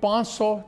500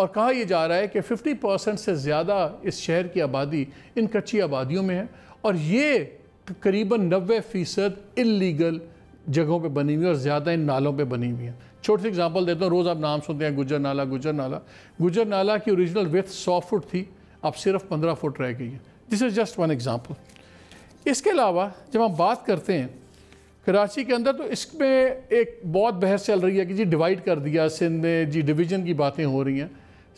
اور کہا یہ جا رہا ہے کہ 50% سے زیادہ اس شہر کی آبادی ان کچی آبادیوں میں ہے، اور یہ قریباً 90% انلیگل جگہوں پہ بنی ہوئی اور زیادہ ان نالوں پہ بنی ہوئی ہیں. چھوٹی سی اگزامپل دیتا ہوں، روز آپ نام سنتے ہیں گجر نالہ کی اوریجنل ویتھ 100 فٹ تھی، اب صرف 15 فٹ رہ گئی ہے. دس از جسٹ ون ایگزامپل. اس کے علاوہ جب ہم بات کرتے ہیں کراچی کے اندر، تو اس میں ایک بہت بحث چل رہی ہے کہ جی ڈیوائیڈ کر دیا سندھ میں، جی ڈویژن کی باتیں ہو رہی ہیں.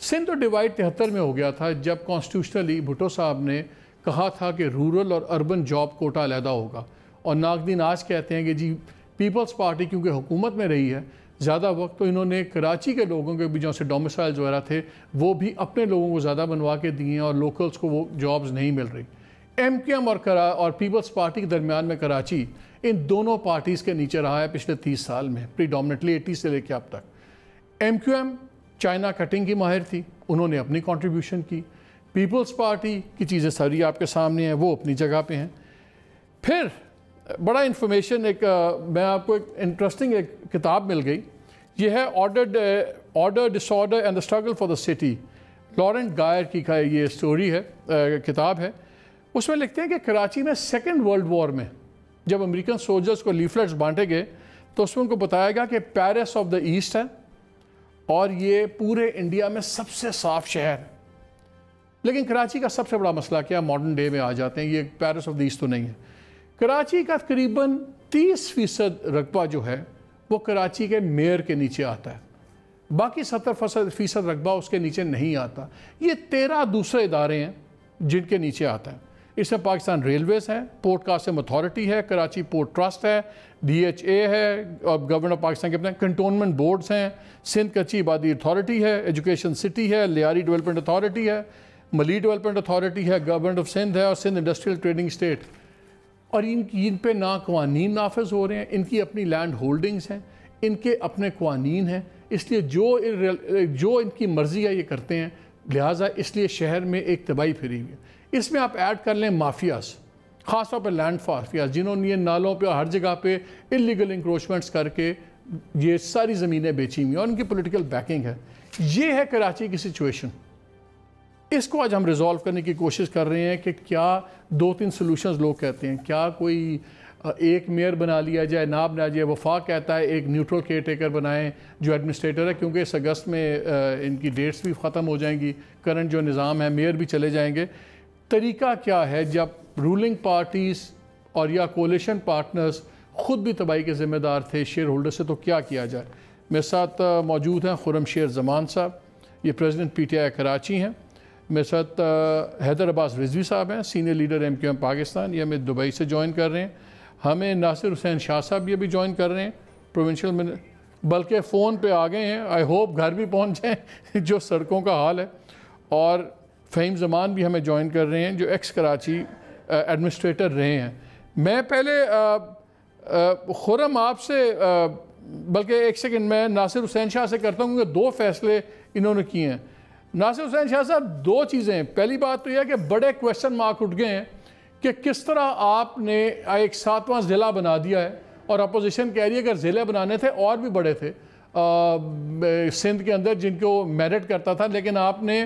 سندھ تو ڈیوائیڈ 73 میں ہو گیا تھا جب کانسٹیٹیوشنلی بھٹو صاحب نے کہا تھا کہ رورل اور اربن جاب کوٹا علیحدہ ہوگا، اور ناقدین آج کہتے ہیں کہ جی پیپلز پارٹی کیونکہ حکومت میں رہی ہے زیادہ وقت، تو انہوں نے کراچی کے لوگوں کے بھی جو سے ڈومیسائلز وغیرہ تھے وہ بھی اپنے لوگوں کو زیادہ بنوا کے دیے ہیں، اور لوکلز کو وہ جابز نہیں مل رہی. ایم کیو ایم اور پیپلز پارٹی کے درمیان میں کراچی ان دونوں پارٹیز کے نیچے رہا ہے پچھلے 30 سال میں، پریڈومنٹلی 80 سے لے کے اب تک. M Q M China cutting کی ماہر تھی، انہوں نے اپنی کنٹریبیوشن کی. پیپلز پارٹی کی چیزیں ساری آپ کے سامنے ہیں، وہ اپنی جگہ پہ ہیں. پھر بڑا انفارمیشن میں آپ کو ایک انٹرسٹنگ ایک کتاب مل گئی، یہ ہے order disorder and the struggle for the city. Laurent Gayer کی کا یہ سٹوری ہے، کتاب ہے. اس میں لکھتے ہیں کہ کراچی میں سیکنڈ ورلڈ وار میں جب امریکن سولجرز کو لیفلیٹس بانٹے گئے تو اس میں ان کو بتایا گیا کہ پیرس آف دا ایسٹ ہے اور یہ پورے انڈیا میں سب سے صاف شہر ہے. لیکن کراچی کا سب سے بڑا مسئلہ کیا، ماڈرن ڈے میں آ جاتے ہیں، یہ پیرس آف دا ایسٹ تو نہیں ہے. کراچی کا تقریباً 30% رقبہ جو ہے وہ کراچی کے میئر کے نیچے آتا ہے، باقی 70% رقبہ اس کے نیچے نہیں آتا. یہ 13 دوسرے ادارے ہیں جن کے نیچے آتا ہے. اس میں پاکستان ریلویز ہے، پورٹ قاسم اتھارٹی ہے، کراچی پورٹ ٹرسٹ ہے، DHA ہے اور گورنمنٹ آف پاکستان کے اپنے کنٹونمنٹ بورڈز ہیں، سندھ کچی آبادی اتھارٹی ہے، ایجوکیشن سٹی ہے، لیاری ڈیولپمنٹ اتھارٹی ہے، ملی ڈیولپمنٹ اتھارٹی ہے، گورنمنٹ آف سندھ ہے اور سندھ انڈسٹریل ٹریڈنگ اسٹیٹ. اور ان پہ نہ قوانین نافذ ہو رہے ہیں، ان کی اپنی لینڈ ہولڈنگز ہیں، ان کے اپنے قوانین ہیں، اس لیے جو ان کی مرضی ہے یہ کرتے ہیں. لہٰذا اس لیے شہر میں ایک تباہی پھری ہوئی ہے. اس میں آپ ایڈ کر لیں مافیاز، خاص طور پہ لینڈ مافیاز، جنہوں نے یہ نالوں پہ اور ہر جگہ پہ انلیگل انکروچمنٹس کر کے یہ ساری زمینیں بیچی ہوئی ہیں اور ان کی پولیٹیکل بیکنگ ہے. یہ ہے کراچی کی سچویشن. اس کو آج ہم ریزالو کرنے کی کوشش کر رہے ہیں کہ کیا 2-3 سلوشنز لوگ کہتے ہیں، کیا کوئی ایک میئر بنا لیا جائے، نہ بنا جائے. وفاق کہتا ہے ایک نیوٹرل کیئر ٹیکر بنائیں جو ایڈمنسٹریٹر ہے، کیونکہ اس اگست میں ان کی ڈیٹس بھی ختم ہو جائیں گی، کرنٹ جو نظام ہے میئر بھی چلے جائیں گے. طریقہ کیا ہے جب رولنگ پارٹیز اور یا کولیشن پارٹنرز خود بھی تباہی کے ذمہ دار تھے شیئر ہولڈر سے، تو کیا کیا جائے. میرے ساتھ موجود ہیں خرم شیر زمان صاحب، یہ پریزیڈنٹ PTI کراچی ہیں. میرے ساتھ حیدر عباس رضوی صاحب ہیں، سینئر لیڈر MQM پاکستان، یہ ہمیں دبئی سے جوائن کر رہے ہیں. ہمیں ناصر حسین شاہ صاحب یہ بھی جوائن کر رہے ہیں، پروونشل بلکہ فون پہ آ گئے ہیں، آئی ہوپ گھر بھی پہنچ جائیں جو سڑکوں کا حال ہے. اور فہیم زمان بھی ہمیں جوائن کر رہے ہیں جو ایکس کراچی ایڈمنسٹریٹر رہے ہیں. میں پہلے خرم آپ سے بلکہ ایک سیکنڈ میں ناصر حسین شاہ سے کرتا ہوں، کیونکہ 2 فیصلے انہوں نے کیے ہیں. ناصر حسین شاہ صاحب 2 چیزیں ہیں. پہلی بات تو یہ ہے کہ بڑے کویسچن مارک اٹھ گئے ہیں کہ کس طرح آپ نے ایک 7واں ضلع بنا دیا ہے، اور اپوزیشن کہہ رہی ہے اگر ضلع بنانے تھے اور بھی بڑے تھے سندھ کے اندر جن کو میرٹ کرتا تھا، لیکن آپ نے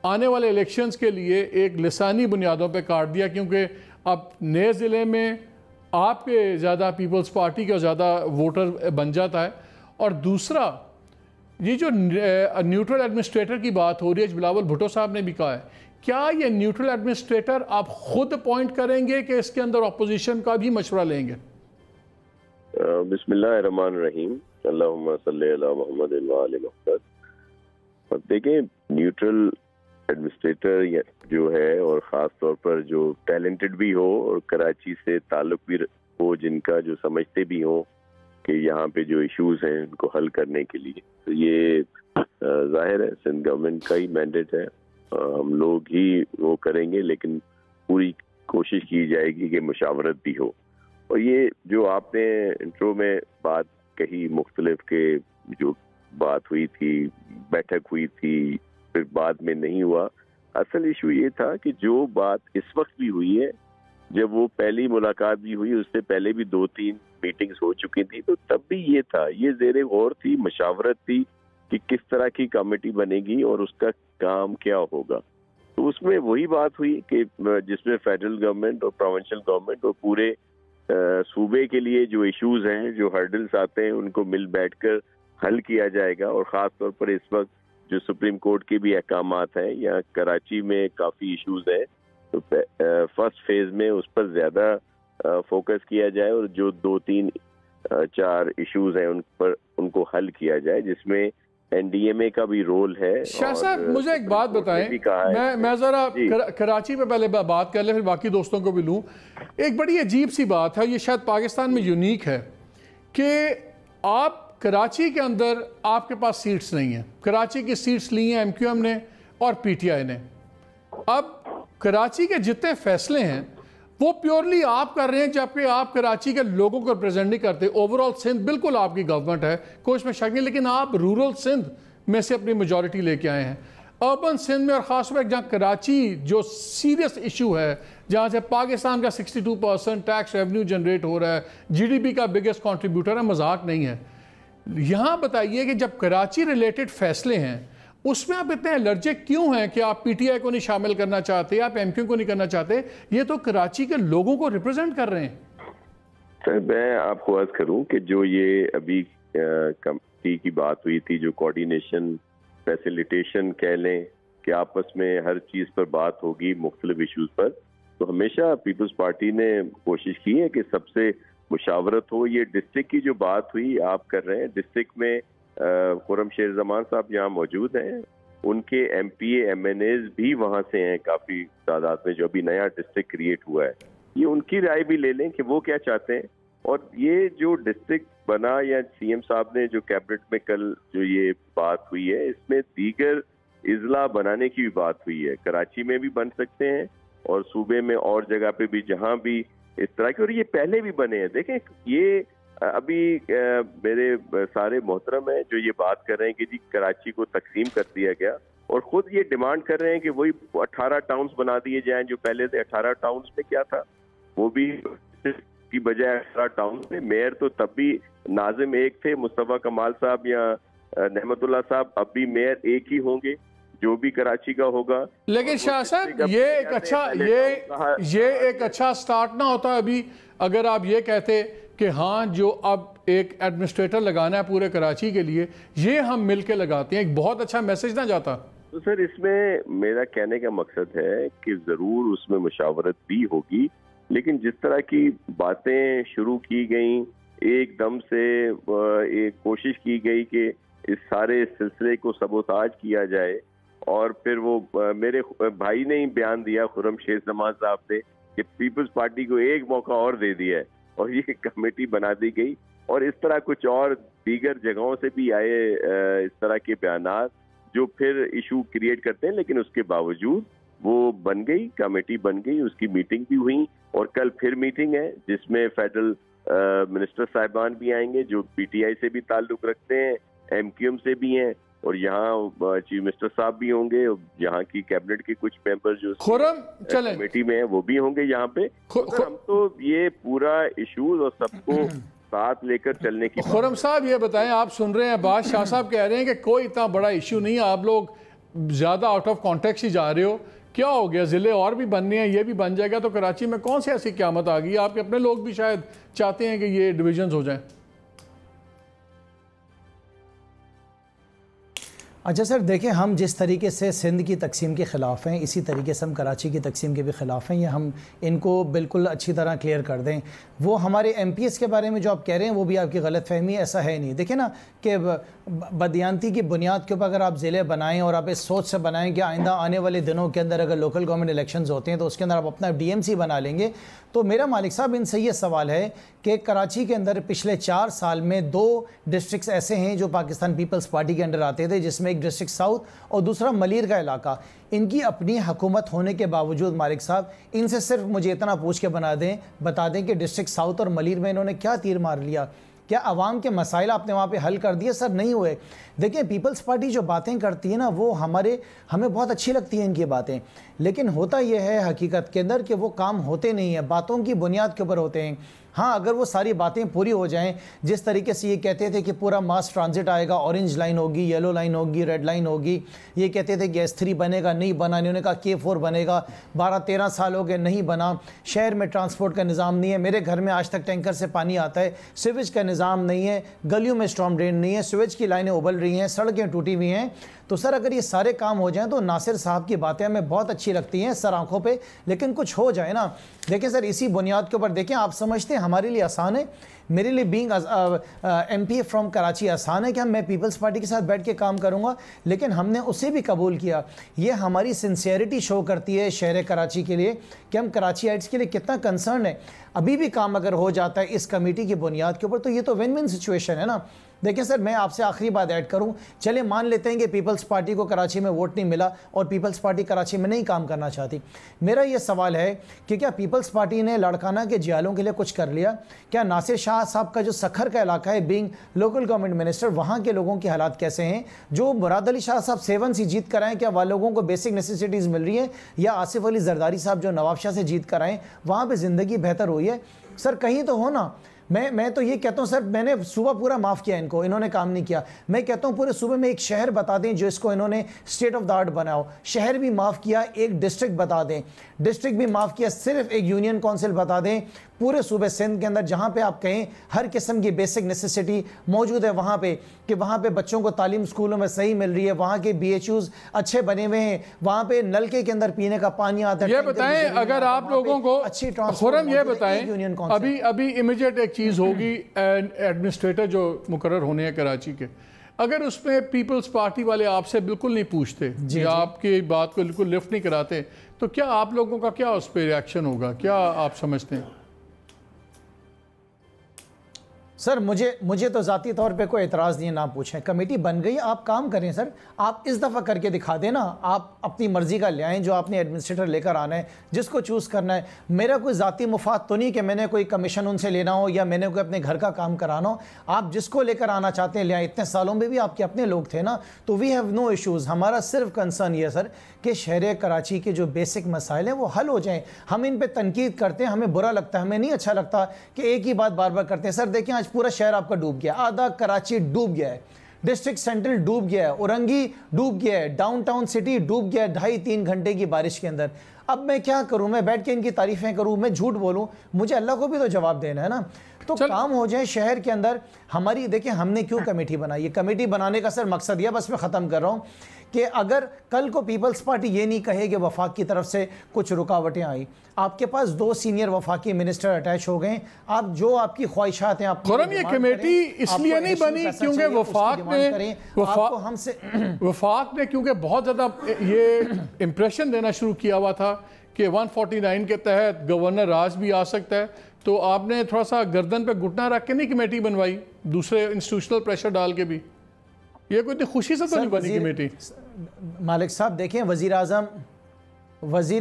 آنے والے الیکشنز کے لیے ایک لسانی بنیادوں پہ کاٹ دیا، کیونکہ اب نئے ضلع میں آپ کے زیادہ پیپلز پارٹی کا زیادہ ووٹر بن جاتا ہے. اور دوسرا یہ جو نیوٹرل ایڈمنسٹریٹر کی بات ہو رہی ہے، بلاول بھٹو صاحب نے بھی کہا ہے، کیا یہ نیوٹرل ایڈمنسٹریٹر آپ خود اپوائنٹ کریں گے کہ اس کے اندر اپوزیشن کا بھی مشورہ لیں گے؟ بسم اللہ الرحمن الرحیم، اللہم صلی علی محمد وآل محمد. دیکھیں، نیوٹرل ایڈمنسٹریٹر جو ہے اور خاص طور پر جو ٹیلنٹڈ بھی ہو اور کراچی سے تعلق بھی ہو، جن کا جو سمجھتے بھی ہوں کہ یہاں پہ جو ایشوز ہیں ان کو حل کرنے کے لیے، تو یہ ظاہر ہے سندھ گورنمنٹ کا ہی مینڈیٹ ہے. ہم لوگ ہی وہ کریں گے، لیکن پوری کوشش کی جائے گی کہ مشاورت بھی ہو. اور یہ جو آپ نے انٹرو میں بات کہی، مختلف کے جو بات ہوئی تھی، بیٹھک ہوئی تھی، پھر بعد میں نہیں ہوا، اصل ایشو یہ تھا کہ جو بات اس وقت بھی ہوئی ہے، جب وہ پہلی ملاقات بھی ہوئی، اس سے پہلے بھی 2-3 میٹنگز ہو چکی تھی، تو تب بھی یہ تھا، یہ زیر غور تھی، مشاورت تھی کہ کس طرح کی کمیٹی بنے گی اور اس کا کام کیا ہوگا. تو اس میں وہی بات ہوئی کہ جس میں فیڈرل گورنمنٹ اور پروونشل گورنمنٹ اور پورے صوبے کے لیے جو ایشوز ہیں, جو ہرڈلز آتے ہیں, ان کو مل بیٹھ کر حل کیا جائے گا. اور خاص طور پر اس وقت جو سپریم کورٹ کے بھی احکامات ہیں, یا کراچی میں کافی ایشوز ہیں, تو فرسٹ فیز میں اس پر زیادہ فوکس کیا جائے اور جو 2-3-4 ایشوز ہیں ان کو حل کیا جائے, جس میں این ڈی ایم اے کا بھی رول ہے. شاہ صاحب مجھے ایک بات بتائیں, میں ذرا کراچی پہ پہلے بات کر لیں, پھر باقی دوستوں کو بھی لوں. ایک بڑی عجیب سی بات ہے, یہ شاید پاکستان میں یونیک ہے, کہ آپ کراچی کے اندر آپ کے پاس سیٹس نہیں ہیں. کراچی کی سیٹس لی ہیں ایم کیو ایم نے اور پی ٹی آئی نے. اب کراچی کے جتنے فیصلے ہیں وہ پیورلی آپ کر رہے ہیں, جبکہ آپ کراچی کے لوگوں کو ریپرزینٹ نہیں کرتے. اوورال سندھ بالکل آپ کی گورنمنٹ ہے, کوئی اس میں شک نہیں, لیکن آپ رورل سندھ میں سے اپنی میجورٹی لے کے آئے ہیں. اربن سندھ میں اور خاص طور پر جہاں کراچی جو سیریس ایشو ہے, جہاں سے پاکستان کا 62% ٹیکس ریونیو جنریٹ ہو رہا ہے, جی ڈی پی کا بگیسٹ کنٹریبیوٹر ہے, مذاق نہیں ہے. یہاں بتائیے کہ جب کراچی ریلیٹڈ فیصلے ہیں اس میں آپ اتنے الرجک کیوں ہیں کہ آپ پی ٹی آئی کو نہیں شامل کرنا چاہتے, آپ ایم کیو کو نہیں کرنا چاہتے؟ یہ تو کراچی کے لوگوں کو ریپرزینٹ کر رہے ہیں. سر میں آپ کو عرض کروں کہ جو یہ ابھی کمیٹی کی بات ہوئی تھی, جو کوارڈینیشن فیسیلیٹیشن کہہ لیں کہ آپس میں ہر چیز پر بات ہوگی مختلف ایشوز پر, تو ہمیشہ پیپلز پارٹی نے کوشش کی ہے کہ سب سے مشاورت ہو. یہ ڈسٹرکٹ کی جو بات ہوئی آپ کر رہے ہیں, ڈسٹرکٹ میں خرم شیر زمان صاحب یہاں موجود ہیں, ان کے M P A M N As بھی وہاں سے ہیں کافی تعداد میں, جو ابھی نیا ڈسٹرکٹ کریٹ ہوا ہے. یہ ان کی رائے بھی لے لیں کہ وہ کیا چاہتے ہیں. اور یہ جو ڈسٹرکٹ بنا, یا سی ایم صاحب نے جو کیبنٹ میں کل جو یہ بات ہوئی ہے, اس میں دیگر اضلاع بنانے کی بھی بات ہوئی ہے. کراچی میں بھی بن سکتے ہیں اور صوبے میں اور جگہ پہ بھی جہاں بھی اس طرح کے, اور یہ پہلے بھی بنے ہیں. دیکھیں یہ ابھی میرے سارے محترم ہیں جو یہ بات کر رہے ہیں کہ جی کراچی کو تقسیم کر دیا گیا, اور خود یہ ڈیمانڈ کر رہے ہیں کہ وہی 18 ٹاؤنز بنا دیے جائیں جو پہلے سے 18 ٹاؤنز میں کیا تھا, وہ بھی کی بجائے 18 ٹاؤنز میں. میئر تو تب بھی ناظم ایک تھے, مصطفیٰ کمال صاحب یا نعمت اللہ صاحب, اب بھی میئر ایک ہی ہوں گے جو بھی کراچی کا ہوگا. لیکن شاہ صاحب یہ ایک اچھا سٹارٹ نہ ہوتا ابھی اگر آپ یہ کہتے کہ ہاں جو اب ایک ایڈمنسٹریٹر لگانا ہے پورے کراچی کے لیے, یہ ہم مل کے لگاتے ہیں, ایک بہت اچھا میسج نہ جاتا؟ تو سر اس میں میرا کہنے کا مقصد ہے کہ ضرور اس میں مشاورت بھی ہوگی, لیکن جس طرح کی باتیں شروع کی گئیں, ایک دم سے ایک کوشش کی گئی کہ اس سارے سلسلے کو سبوتاج کیا جائے, اور پھر وہ میرے بھائی نے ہی بیان دیا, خرم شیر زمان صاحب نے, کہ پیپلز پارٹی کو ایک موقع اور دے دیا ہے اور یہ کمیٹی بنا دی گئی. اور اس طرح کچھ اور دیگر جگہوں سے بھی آئے اس طرح کے بیانات جو پھر ایشو کریٹ کرتے ہیں, لیکن اس کے باوجود وہ بن گئی, کمیٹی بن گئی, اس کی میٹنگ بھی ہوئی, اور کل پھر میٹنگ ہے جس میں فیڈرل منسٹر صاحبان بھی آئیں گے جو پی ٹی آئی سے بھی تعلق رکھتے ہیں, ایم کیو ایم سے بھی ہیں, اور یہاں چیف منسٹر صاحب بھی ہوں گے, یہاں کی کیبنٹ کے کچھ ممبر جو کمیٹی میں ہیں وہ بھی ہوں گے یہاں پہ. ہم تو یہ پورا ایشوز اور سب کو ساتھ لے کر چلنے کی. خرم صاحب یہ بتائیں, آپ سن رہے ہیں بات, شاہ صاحب کہہ رہے ہیں کہ کوئی اتنا بڑا ایشو نہیں ہے, آپ لوگ زیادہ آؤٹ آف کانٹیکس ہی جا رہے ہو, کیا ہو گیا, ضلع اور بھی بننے ہیں, یہ بھی بن جائے گا, تو کراچی میں کون سی ایسی قیامت آ گئی؟ آپ کے اپنے لوگ بھی شاید چاہتے ہیں کہ یہ ڈویژنز ہو جائیں. اچھا سر دیکھیں, ہم جس طریقے سے سندھ کی تقسیم کے خلاف ہیں اسی طریقے سے ہم کراچی کی تقسیم کے بھی خلاف ہیں, یہ ہم ان کو بالکل اچھی طرح کلیئر کر دیں. وہ ہمارے ایم پی ایس کے بارے میں جو آپ کہہ رہے ہیں وہ بھی آپ کی غلط فہمی, ایسا ہے نہیں. دیکھیں نا کہ بدیانتی کی بنیاد کے اوپر اگر آپ ضلع بنائیں اور آپ اس سوچ سے بنائیں کہ آئندہ آنے والے دنوں کے اندر اگر لوکل گورنمنٹ الیکشنز ہوتے ہیں تو اس کے اندر آپ اپنا ڈی ایم سی بنا لیں گے, تو میرا مالک صاحب ان سے یہ سوال ہے کہ کراچی کے اندر پچھلے 4 سال میں 2 ڈسٹرکٹس ایسے ہیں جو پاکستان پیپلز پارٹی کے انڈر آتے تھے, جس میں ایک ڈسٹرکٹ ساؤتھ اور دوسرا ملیر کا علاقہ. ان کی اپنی حکومت ہونے کے باوجود مالک صاحب ان سے صرف مجھے اتنا پوچھ کے بتا دیں کہ ڈسٹرکٹ ساؤتھ اور ملیر میں انہوں نے کیا تیر مار لیا, کیا عوام کے مسائل آپ نے وہاں پہ حل کر دیے؟ سر نہیں ہوئے. دیکھیں پیپلز پارٹی جو باتیں کرتی ہے نا وہ ہمیں بہت اچھی لگتی ہیں ان کی باتیں, لیکن ہوتا یہ ہے حقیقت کے اندر کہ وہ کام ہوتے نہیں ہیں, باتوں کی بنیاد کے اوپر ہوتے ہیں. ہاں اگر وہ ساری باتیں پوری ہو جائیں، جس طریقے سے یہ کہتے تھے کہ پورا ماس ٹرانزٹ آئے گا، اورنج لائن ہوگی، یلو لائن ہوگی، ریڈ لائن ہوگی، یہ کہتے تھے کہ S3 بنے گا، نہیں بنا، انہوں نے کہا K4 بنے گا، 12-13 سال ہو گئے نہیں بنا، شہر میں ٹرانسپورٹ کا نظام نہیں ہے، میرے گھر میں آج تک ٹینکر سے پانی آتا ہے، سیویج کا نظام نہیں ہے، گلیوں میں اسٹارم ڈرین نہیں ہے، سیویج کی لائنیں ابل رہی ہیں، سڑکیں ٹوٹی ہوئی ہیں. تو سر اگر یہ سارے کام ہو جائیں تو ناصر صاحب کی باتیں ہمیں بہت اچھی لگتی ہیں سر آنکھوں پہ، لیکن کچھ ہو جائے نا. دیکھیں سر اسی بنیاد کے اوپر دیکھیں، آپ سمجھتے ہیں ہمارے لیے آسان ہے، میرے لیے بینگ MP فرام کراچی آسان ہے کہ میں پیپلز پارٹی کے ساتھ بیٹھ کے کام کروں گا، لیکن ہم نے اسے بھی قبول کیا. یہ ہماری سنسیئرٹی شو کرتی ہے شہر کراچی کے لیے کہ ہم کراچی آئٹس کے لیے کتنا کنسرن ہے. ابھی بھی کام اگر ہو جاتا ہے اس کمیٹی کی بنیاد کے اوپر تو یہ تو ون ون سچویشن ہے نا. دیکھیں سر میں آپ سے آخری بات ایڈ کروں، چلے مان لیتے ہیں کہ پیپلز پارٹی کو کراچی میں ووٹ نہیں ملا اور پیپلز پارٹی کراچی میں نہیں کام کرنا چاہتی. میرا یہ سوال ہے کہ کیا پیپلز پارٹی نے لاڑکانہ کے جیالوں کے لیے کچھ کر لیا؟ کیا ناصر شاہ صاحب کا جو سکھر کا علاقہ ہے بینگ لوکل گورنمنٹ منسٹر، وہاں کے لوگوں کے حالات کیسے ہیں؟ جو مراد علی شاہ صاحب 7 سے جیت کر آئیں، کیا وہ لوگوں کو بیسک نیسیسٹیز مل رہی ہیں؟ یا آصف علی زرداری صاحب جو نواب شاہ سے جیت کر آئیں وہاں پہ زندگی بہتر ہوئی ہے؟ سر کہیں تو ہو نا. میں تو یہ کہتا ہوں سر، میں نے صوبہ پورا معاف کیا، انہوں نے کام نہیں کیا. میں کہتا ہوں پورے صوبے میں ایک شہر بتا دیں جو اس کو انہوں نے اسٹیٹ آف دا آرٹ بناؤ. شہر بھی معاف کیا، ایک ڈسٹرکٹ بتا دیں، ڈسٹرکٹ بھی معاف کیا، صرف ایک یونین کونسل بتا دیں پورے صوبے سندھ کے اندر جہاں پہ آپ کہیں ہر قسم کی بیسک نیسیسٹی موجود ہے وہاں پہ، کہ وہاں پہ بچوں کو تعلیم اسکولوں میں صحیح مل رہی ہے، وہاں کے BHUs اچھے بنے ہوئے ہیں، وہاں پہ نلکے کے اندر پینے کا پانی آتا ہے. یہ بتائیں اگر آپ لوگوں کو خرم یہ بتائیں، ابھی امیجیٹ ایک چیز ہوگی، ایڈمنسٹریٹر جو مقرر ہونے ہیں کراچی کے، اگر اس میں پیپلز پارٹی والے آپ سے بالکل نہیں پوچھتے یا آپ کی بات کو بالکل لفٹ نہیں کراتے تو کیا آپ لوگوں کا کیا اس پہ ریاکشن ہوگا؟ کیا آپ سمجھتے ہیں؟ سر مجھے تو ذاتی طور پہ کوئی اعتراض نہیں ہے، نہ پوچھیں. کمیٹی بن گئی، آپ کام کریں سر، آپ اس دفعہ کر کے دکھا دیں نا. آپ اپنی مرضی کا لے آئیں، جو آپ نے ایڈمنسٹریٹر لے کر آنا ہے، جس کو چوز کرنا ہے. میرا کوئی ذاتی مفاد تو نہیں کہ میں نے کوئی کمیشن ان سے لینا ہو یا میں نے کوئی اپنے گھر کا کام کرانا ہو. آپ جس کو لے کر آنا چاہتے ہیں لے آئیں. اتنے سالوں میں بھی آپ کے اپنے لوگ تھے نا، تو وی ہیو نو ایشوز. ہمارا صرف کنسرن یہ ہے سر کہ شہر کراچی کے جو بیسک مسائل ہیں وہ حل ہو جائیں. ہم ان پہ تنقید کرتے ہیں، ہمیں برا لگتا ہے، ہمیں نہیں اچھا لگتا کہ ایک ہی بات بار بار کرتے ہیں. سر دیکھیں آج پورا شہر آپ کا ڈوب گیا، آدھا کراچی ڈوب گیا ہے، ڈسٹرکٹ سینٹرل ڈوب گیا ہے، اورنگی ڈوب گیا ہے، ڈاؤن ٹاؤن سٹی ڈوب گیا ہے 2.5-3 گھنٹے کی بارش کے اندر. اب میں کیا کروں؟ میں بیٹھ کے ان کی تعریفیں کروں؟ میں جھوٹ بولوں؟ مجھے اللہ کو بھی تو جواب دینا ہے نا. تو کام ہو جائیں شہر کے اندر. ہماری دیکھیں ہم نے کیوں کمیٹی بنائی ہے؟ کمیٹی بنانے کا سر مقصد یہ، بس میں ختم کر رہا ہوں، کہ اگر کل کو پیپلز پارٹی یہ نہیں کہے کہ وفاق کی طرف سے کچھ رکاوٹیں آئی، آپ کے پاس 2 سینئر وفاقی منسٹر اٹیچ ہو گئے، آپ جو آپ کی خواہشات ہیں آپ خرم یہ کمیٹی اس لیے نہیں بنی کیونکہ وفاق نے کیونکہ بہت زیادہ یہ امپریشن دینا شروع کیا ہوا تھا کہ 149 کے تحت گورنر راج بھی آ سکتا ہے، تو آپ نے تھوڑا سا گردن پہ گھٹنا رکھ کے نہیں کمیٹی بنوائی، دوسرے انسٹیٹیوشنل پریشر ڈال کے بھی. یہ کوئی اتنی خوشی سے تو نہیں بنی کمیٹی. مالک صاحب دیکھیں وزیر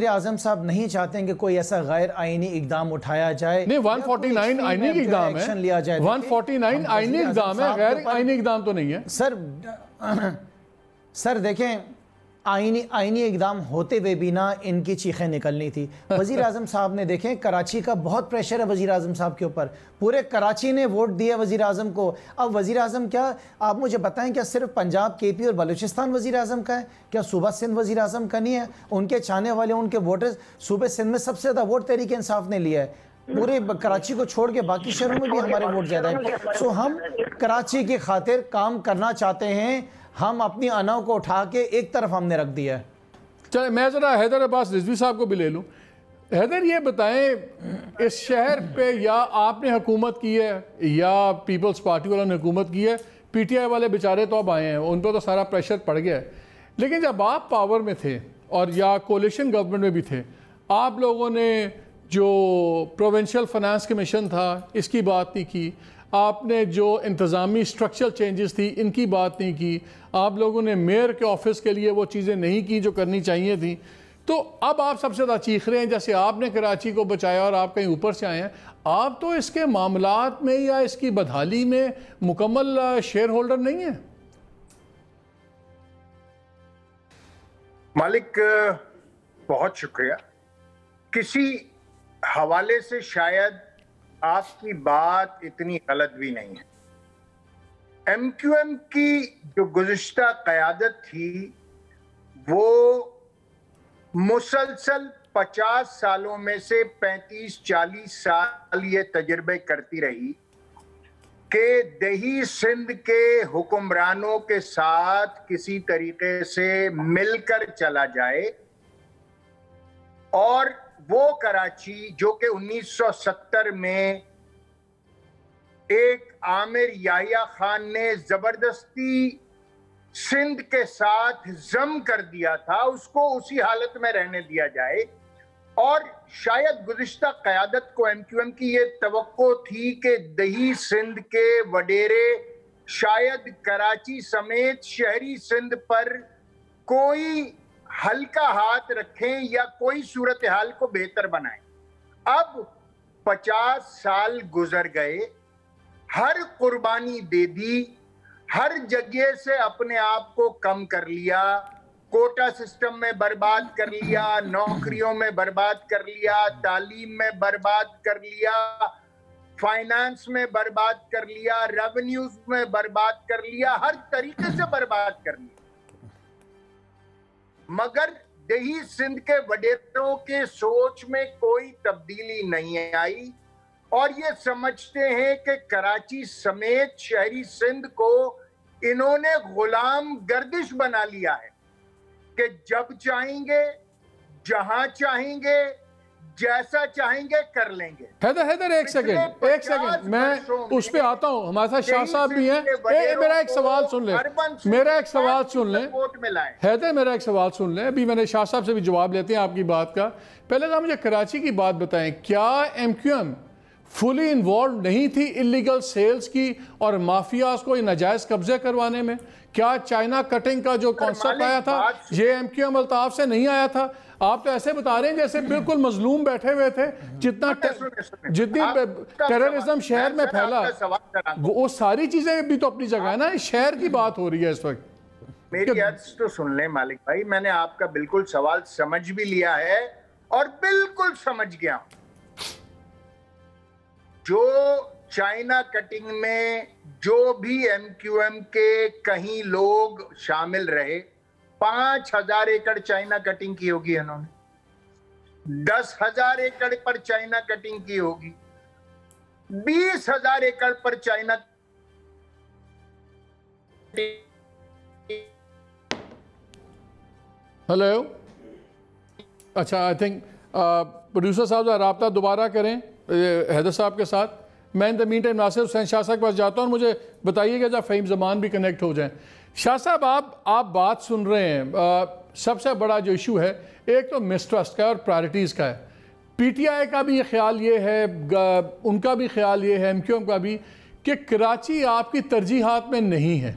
اعظم صاحب نہیں چاہتے ہیں کہ کوئی ایسا غیر آئینی اقدام اٹھایا جائے. نہیں 149 آئینی اقدام ہے، 149 آئینی اقدام ہے، غیر آئینی اقدام تو نہیں ہے. سر دیکھیں آئینی اقدام ہوتے ہوئے بھی نہ ان کی چیخیں نکلنی تھی. وزیر اعظم صاحب نے دیکھیں کراچی کا بہت پریشر ہے وزیر اعظم صاحب کے اوپر، پورے کراچی نے ووٹ دیا وزیر اعظم کو. اب وزیر اعظم کیا آپ مجھے بتائیں، کیا صرف پنجاب KP اور بلوچستان وزیر اعظم کا ہے؟ کیا صوبہ سندھ وزیر اعظم کا نہیں ہے؟ ان کے چاہنے والے، ان کے ووٹرز، صوبہ سندھ میں سب سے زیادہ ووٹ تحریک انصاف نے لیا ہے. پورے کراچی کو چھوڑ کے باقی شہروں میں بھی ہمارے ووٹ زیادہ ہیں. سو ہم کراچی کی خاطر کام کرنا چاہتے ہیں، ہم اپنی انا کو اٹھا کے ایک طرف ہم نے رکھ دیا ہے. چلے میں ذرا حیدر عباس رضوی صاحب کو بھی لے لوں. حیدر یہ بتائیں اس شہر پہ یا آپ نے حکومت کی ہے یا پیپلز پارٹی والوں نے حکومت کی ہے، PTI والے بیچارے تو اب آئے ہیں، ان پہ تو سارا پریشر پڑ گیا ہے، لیکن جب آپ پاور میں تھے اور یا کولیشن گورنمنٹ میں بھی تھے، آپ لوگوں نے جو پروونشل فائنانس کمیشن تھا اس کی بات نہیں کی، آپ نے جو انتظامی سٹرکچرل چینجز تھی ان کی بات نہیں کی، آپ لوگوں نے میئر کے آفس کے لیے وہ چیزیں نہیں کی جو کرنی چاہیے تھیں. تو اب آپ سب سے زیادہ چیخ رہے ہیں جیسے آپ نے کراچی کو بچایا اور آپ کہیں اوپر سے آئے ہیں. آپ تو اس کے معاملات میں یا اس کی بدحالی میں مکمل شیئر ہولڈر نہیں ہیں. مالک بہت شکریہ. کسی حوالے سے شاید آپ کی بات اتنی غلط بھی نہیں ہے. ایم کیو ایم کی جو گزشتہ قیادت تھی وہ مسلسل 50 سالوں میں سے 35-40 سال یہ تجربے کرتی رہی کہ دیہی سندھ کے حکمرانوں کے ساتھ کسی طریقے سے مل کر چلا جائے، اور وہ کراچی جو کہ 1970 میں ایک عامر یحییٰ خان نے زبردستی سندھ کے ساتھ ضم کر دیا تھا، اس کو اسی حالت میں رہنے دیا جائے. اور شاید گزشتہ قیادت کو ایم کیو ایم کی یہ توقع تھی کہ دیہی سندھ کے وڈیرے شاید کراچی سمیت شہری سندھ پر کوئی ہلکا ہاتھ رکھیں یا کوئی صورتحال کو بہتر بنائیں. اب 50 سال گزر گئے، ہر قربانی دے دی، ہر جگہ سے اپنے آپ کو کم کر لیا، کوٹا سسٹم میں برباد کر لیا، نوکریوں میں برباد کر لیا، تعلیم میں برباد کر لیا، فائنانس میں برباد کر لیا، ریونیوز میں برباد کر لیا، ہر طریقے سے برباد کر لیا. مگر دیہی سندھ کے وڈیروں کے سوچ میں کوئی تبدیلی نہیں آئی، اور یہ سمجھتے ہیں کہ کراچی سمیت شہری سندھ کو انہوں نے غلام گردش بنا لیا ہے کہ جب چاہیں گے، جہاں چاہیں گے، جیسا چاہیں گے کر لیں گے. حیدر ایک سیکنڈ میں اس پہ آتا ہوں. ہمارے ساتھ شاہ صاحب بھی ہیں. میرا ایک سوال سن لیں، میرا ایک سوال سن لیں حیدر، میرا ایک سوال سن لیں. ابھی میں نے شاہ صاحب سے بھی جواب لیتے ہیں آپ کی بات کا. پہلے تو مجھے کراچی کی بات بتائیں، کیا ایم کیو ایم فلی انوالو نہیں تھی انلیگل سیلز کی اور مافیاز کو ناجائز قبضے کروانے میں؟ کیا چائنا کٹنگ کا جو کانسیپٹ آیا تھا یہ ایم کیو ایم الطاف سے نہیں آیا تھا؟ آپ تو ایسے بتا رہے ہیں جیسے بالکل مظلوم بیٹھے ہوئے تھے. جتنی ٹیررزم شہر میں پھیلا وہ ساری چیزیں بھی تو اپنی جگہ ہے نا. شہر کی بات ہو رہی ہے اس وقت. میری عرض تو سن لیں مالک بھائی، میں نے آپ کا بالکل سوال سمجھ بھی لیا ہے اور بالکل سمجھ گیا. جو چائنا کٹنگ میں جو بھی ایم کیو ایم کے کہیں لوگ شامل رہے، 5,000 ایکڑ چائنا کٹنگ کی ہوگی انہوں نے، 10,000 ایکڑ پر چائنا کٹنگ کی ہوگی، 20,000 ایکڑ پر چائنا. ہلو، اچھا آئی تھنک پروڈیوسر صاحب رابطہ دوبارہ کریں حیدر صاحب کے ساتھ. میں ان دا مین ٹائم ناصر حسین شاہ صاحب کے پاس جاتا ہوں، مجھے بتائیے گا جب فہیم زمان بھی کنیکٹ ہو جائیں. شاہ صاحب آپ بات سن رہے ہیں، سب سے بڑا جو ایشو ہے ایک تو مسٹرسٹ کا ہے اور پرائرٹیز کا ہے. پی ٹی آئی کا بھی خیال یہ ہے، ان کا بھی خیال یہ ہے، ایم کیو ایم کا بھی، کہ کراچی آپ کی ترجیحات میں نہیں ہے،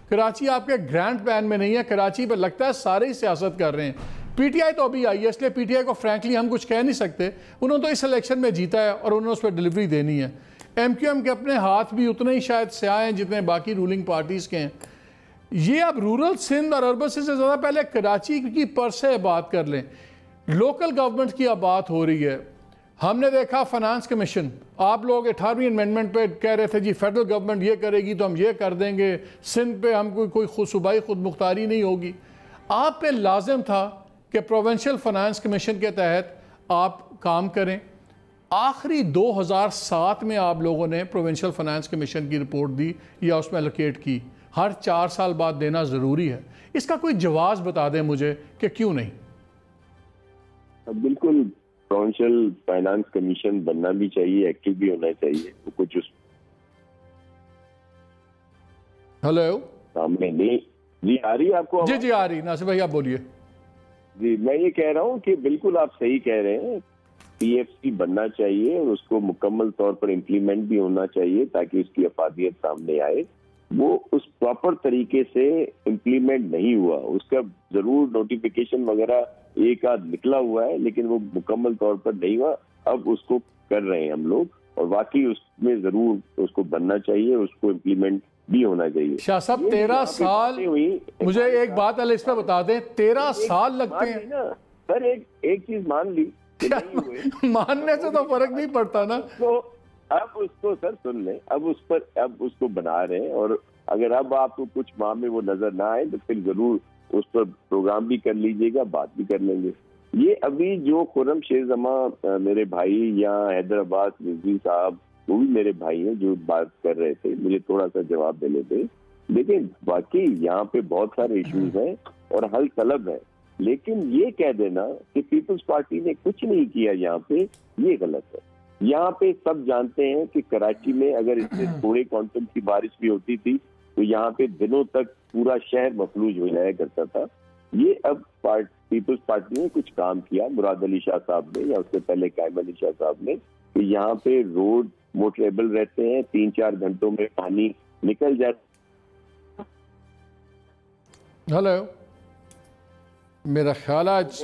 کراچی آپ کے گرانڈ پلان میں نہیں ہے. کراچی پہ لگتا ہے سارے ہی سیاست کر رہے ہیں. پی ٹی آئی تو ابھی آئی ہے، اس لیے پی ٹی آئی کو فرینکلی ہم کچھ کہہ نہیں سکتے. انہوں نے تو اس الیکشن میں جیتا ہے اور انہوں نے اس پہ ڈیلیوری دینی ہے. ایم کیو ایم کے اپنے ہاتھ بھی اتنے ہی شاید سیاہ ہیں جتنے باقی رولنگ پارٹیز کے ہیں. یہ اب رورل سندھ اور اربن سندھ سے زیادہ پہلے کراچی کی پر سے بات کر لیں. لوکل گورنمنٹ کی اب بات ہو رہی ہے. ہم نے دیکھا فنانس کمیشن، آپ لوگ 18ویں امینڈمنٹ پہ کہہ رہے تھے جی فیڈرل گورنمنٹ یہ کرے گی تو ہم یہ کر دیں گے، سندھ پہ ہم کوئی صوبائی خود مختاری نہیں ہوگی. آپ پہ لازم تھا کہ پروونشل فنانس کمیشن کے تحت آپ کام کریں. آخری 2007 میں آپ لوگوں نے پروونشل فنانس کمیشن کی رپورٹ دی یا اس میں الوکیٹ کی. ہر 4 سال بعد دینا ضروری ہے. اس کا کوئی جواز بتا دیں مجھے کہ کیوں نہیں؟ بالکل پروونشل فائنانس کمیشن بننا بھی چاہیے، ایکٹیو بھی ہونا چاہیے. کچھ اس ہلو سامنے نہیں جی آ رہی ہے آپ کو؟ جی آ رہی. ناصر بھائی آپ بولیے. جی میں یہ کہہ رہا ہوں کہ بالکل آپ صحیح کہہ رہے ہیں. پی ایف سی بننا چاہیے اور اس کو مکمل طور پر امپلیمنٹ بھی ہونا چاہیے تاکہ اس کی افادیت سامنے آئے. وہ اس پراپر طریقے سے امپلیمنٹ نہیں ہوا. اس کا ضرور نوٹیفیکیشن وغیرہ ایک آدھ نکلا ہوا ہے لیکن وہ مکمل طور پر نہیں ہوا. اب اس کو کر رہے ہیں ہم لوگ اور واقعی اس میں ضرور اس کو بننا چاہیے، اس کو امپلیمنٹ بھی ہونا چاہیے. شاہ صاحب 13 سال، مجھے ایک بات اس پہ بتا دیں، 13 سال لگتے ہیں. سر ایک چیز مان لی، ماننے سے تو فرق نہیں پڑتا نا. اب اس کو سر سن لیں، اب اس کو بنا رہے ہیں، اور اگر اب آپ کو کچھ ماہ میں وہ نظر نہ آئے تو پھر ضرور اس پر پروگرام بھی کر لیجیے گا، بات بھی کر لیں گے۔ یہ ابھی جو خرم شیر زماں میرے بھائی یا حیدرآباد رضوی صاحب، وہ بھی میرے بھائی ہیں جو بات کر رہے تھے، مجھے تھوڑا سا جواب دینے دیں۔ لیکن باقی یہاں پہ بہت سارے ایشوز ہیں اور حل طلب ہے، لیکن یہ کہہ دینا کہ پیپلز پارٹی نے کچھ نہیں کیا یہاں پہ، یہ غلط ہے۔ یہاں پہ سب جانتے ہیں کہ کراچی میں اگر اس سے تھوڑے کوانٹم کی بارش بھی ہوتی تھی تو یہاں پہ دنوں تک پورا شہر مفلوج ہو جایا کرتا تھا۔ یہ اب پیپلز پارٹی نے کچھ کام کیا، مراد علی شاہ صاحب نے یا اس سے پہلے قائم علی شاہ صاحب نے، کہ یہاں پہ روڈ موٹریبل رہتے ہیں، 3-4 گھنٹوں میں پانی نکل جاتا۔ ہلو، میرا خیال آج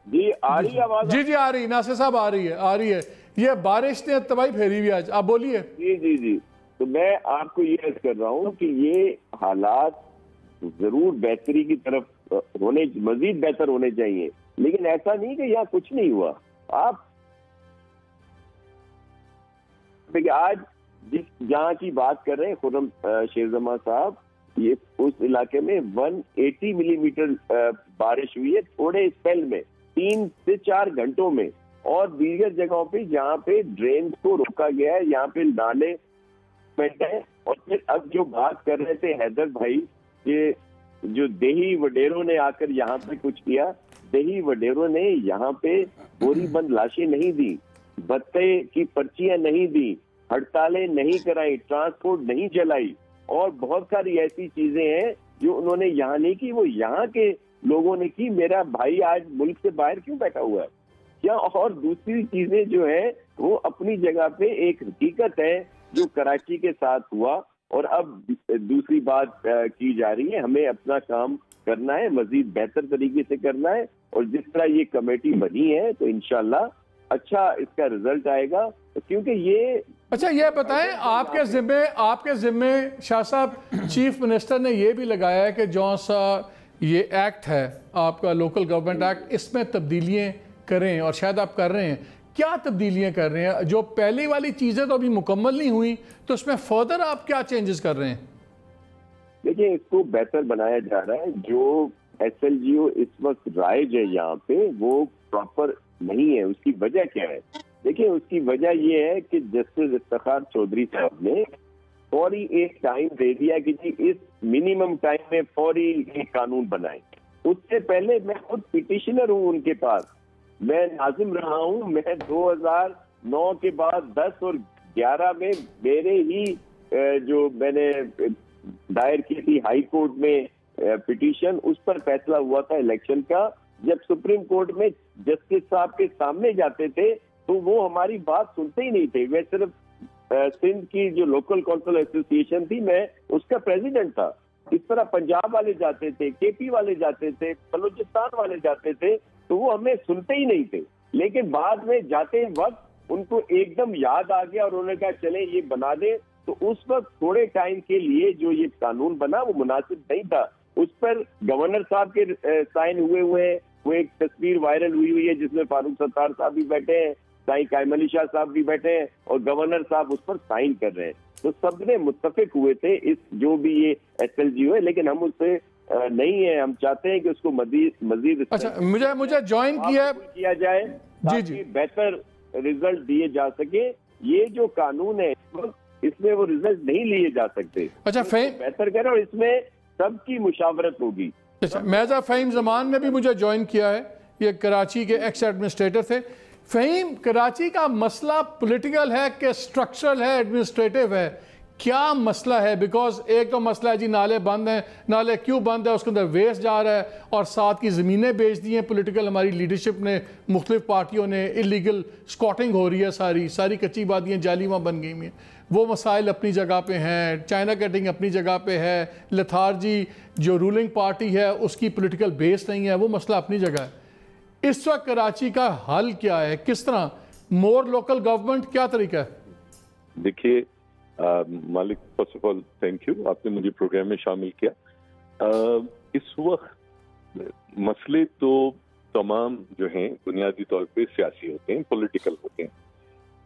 جی آ رہی آواز؟ جی آ رہی، ناصر صاحب آ رہی ہے۔ یہ بارش نے تباہی پھیری ہوئی آج، آپ بولیے۔ جی تو میں آپ کو یہ عرض کر رہا ہوں کہ یہ حالات ضرور بہتری کی طرف مزید بہتر ہونے چاہیے، لیکن ایسا نہیں کہ یہاں کچھ نہیں ہوا۔ آپ آج جہاں کی بات کر رہے ہیں خرم شیر زماں صاحب، یہ اس علاقے میں 180 ملی میٹر بارش ہوئی ہے تھوڑے اسپیل میں، 3 سے 4 گھنٹوں میں، اور دیگر جگہوں پہ جہاں پہ ڈرین کو روکا گیا ہے، یہاں پہ نالے ہے۔ اور پھر اب جو بات کر رہے تھے حیدر بھائی کہ جو دیہی وڈیروں نے آ کر یہاں پہ کچھ کیا، دیہی وڈیروں نے یہاں پہ گوری بند لاشیں نہیں دی، بھتے کی پرچیاں نہیں دی، ہڑتالیں نہیں کرائی، ٹرانسپورٹ نہیں چلائی، اور بہت ساری ایسی چیزیں ہیں جو انہوں نے یہاں نہیں کی، وہ یہاں کے لوگوں نے کی۔ میرا بھائی آج ملک سے باہر کیوں بیٹھا ہوا ہے کیا؟ اور دوسری چیزیں جو ہے وہ اپنی جگہ پہ ایک حقیقت ہے جو کراچی کے ساتھ ہوا، اور اب دوسری بات کی جا رہی ہے، ہمیں اپنا کام کرنا ہے، مزید بہتر طریقے سے کرنا ہے، اور جس طرح یہ کمیٹی بنی ہے تو انشاءاللہ اچھا اس کا رزلٹ آئے گا، کیونکہ یہ اچھا یہ بتائیں آپ کے ذمے شاہ صاحب چیف منسٹر نے یہ بھی لگایا ہے کہ جو سا یہ ایکٹ ہے آپ کا لوکل گورنمنٹ ایکٹ، اس میں تبدیلیاں کریں، اور شاید آپ کر رہے ہیں۔ کیا تبدیلیاں کر رہے ہیں؟ جو پہلی والی چیزیں تو ابھی مکمل نہیں ہوئی، تو اس میں فردر آپ کیا چینجز کر رہے ہیں؟ دیکھیں اس کو بہتر بنایا جا رہا ہے۔ جو ایس ایل جی او اس وقت رائج ہے یہاں پہ وہ پراپر نہیں ہے۔ اس کی وجہ کیا ہے؟ دیکھیں اس کی وجہ یہ ہے کہ جسٹس افتخار چودھری صاحب نے فوری ایک ٹائم دے دیا کہ جی اس منیمم ٹائم میں فوری ایک قانون بنائیں۔ اس سے پہلے میں خود پٹیشنر ہوں ان کے پاس، میں ناظم رہا ہوں، میں 2009 کے بعد 10 اور 11 میں میرے ہی جو میں نے دائر کی تھی ہائی کورٹ میں پٹیشن، اس پر فیصلہ ہوا تھا الیکشن کا۔ جب سپریم کورٹ میں جسٹس صاحب کے سامنے جاتے تھے تو وہ ہماری بات سنتے ہی نہیں تھے۔ میں صرف سندھ کی جو لوکل کونسل ایسوسی ایشن تھی میں اس کا پریزیڈنٹ تھا۔ اس طرح پنجاب والے جاتے تھے، کے پی والے جاتے تھے، بلوچستان والے جاتے تھے، تو وہ ہمیں سنتے ہی نہیں تھے۔ لیکن بعد میں جاتے وقت ان کو ایک دم یاد آ گیا اور انہوں نے کہا چلیں یہ بنا دیں، تو اس وقت تھوڑے ٹائم کے لیے جو یہ قانون بنا وہ مناسب نہیں تھا۔ اس پر گورنر صاحب کے سائن ہوئے ہیں، وہ ایک تصویر وائرل ہوئی ہے جس میں فاروق ستار صاحب بھی بیٹھے ہیں، سائیں قائم علی شاہ صاحب بھی بیٹھے ہیں، اور گورنر صاحب اس پر سائن کر رہے ہیں۔ تو سب نے متفق ہوئے تھے اس جو بھی یہ ایس ایل جی ہے، لیکن ہم اس سے نہیں ہیں، ہم چاہتے ہیں کہ اس کو مزید اچھا مجھے جوائن کیا جائے تاکہ بہتر رزلٹ دیے جا سکے۔ یہ جو قانون ہے اس میں وہ رزلٹ نہیں لیے جا سکتے، اچھا بہتر کریں، اور اس میں سب کی مشاورت ہوگی۔ میزا فہیم زمان نے بھی مجھے جوائن کیا ہے، یہ کراچی کے ایکس ایڈمنسٹریٹر تھے۔ فہیم، کراچی کا مسئلہ پولیٹیکل ہے کہ سٹرکچرل ہے، ایڈمنسٹریٹو ہے؟ کیا مسئلہ ہے؟ بیکاز ایک تو مسئلہ ہے جی نالے بند ہیں، نالے کیوں بند ہے؟ اس کے اندر ویسٹ جا رہا ہے، اور ساتھ کی زمینیں بیچ دی ہیں پولیٹیکل ہماری لیڈرشپ نے، مختلف پارٹیوں نے، اللیگل سکواٹنگ ہو رہی ہے، ساری کچی بادیاں جالیواں بن گئی ہیں۔ وہ مسائل اپنی جگہ پہ ہیں، چائنا کٹنگ اپنی جگہ پہ ہے، لتھارجی جو رولنگ پارٹی ہے اس کی پولیٹیکل بیس نہیں ہے، وہ مسئلہ اپنی جگہ ہے۔ اس وقت کراچی کا حل کیا ہے؟ کس طرح مور لوکل گورنمنٹ، کیا طریقہ ہے؟ دیکھیے مالک، first of all thank you, آپ نے مجھے پروگرام میں شامل کیا۔ اس وقت مسئلے تو تمام جو ہیں بنیادی طور پہ سیاسی ہوتے ہیں، پولیٹیکل ہوتے ہیں۔